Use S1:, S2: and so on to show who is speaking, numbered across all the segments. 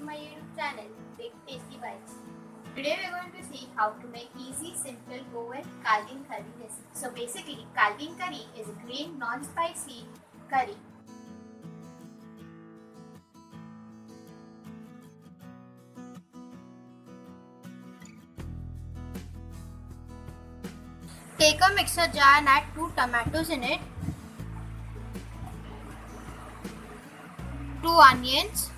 S1: my YouTube channel, Big Tasty Bites. Today we are going to see how to make easy, simple Goan Caldine Curry recipe. So basically, Caldine Curry is a green, non-spicy curry. Take a mixer jar and add 2 tomatoes in it, 2 onions,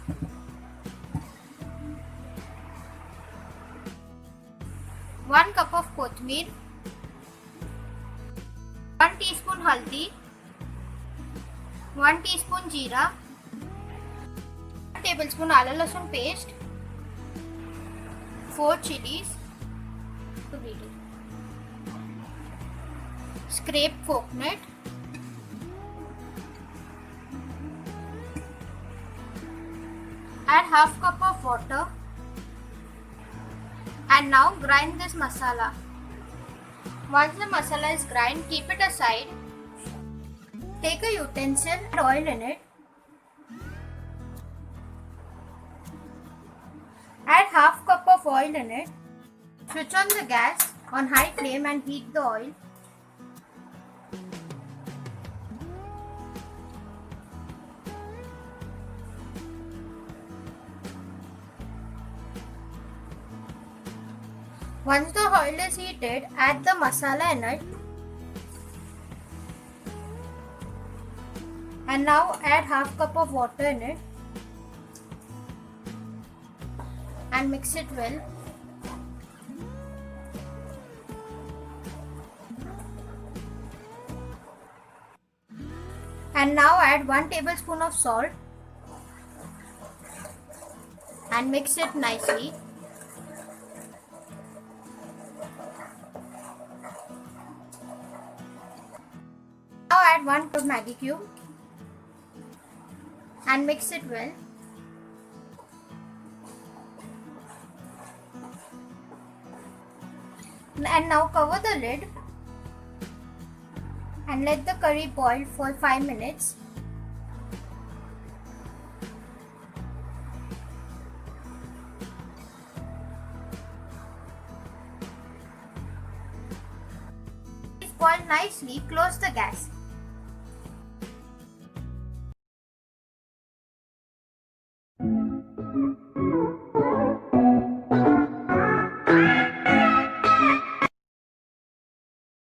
S1: 1 cup of kothmeer, 1 teaspoon haldi, 1 teaspoon jeera, 1 tablespoon aloo lasun paste, 4 chilies to beat it. Scrape coconut, add half cup of water and now grind this masala. Once the masala is grind, keep it aside. Take a utensil, add oil in it. Add half cup of oil in it. Switch on the gas on high flame and heat the oil. Once the oil is heated, add the masala in it. And now add half cup of water in it. And mix it well. And now add 1 tablespoon of salt. And mix it nicely. Now add 1 cup of Maggi cube and mix it well. And now cover the lid and let the curry boil for 5 minutes. Boil nicely, close the gas.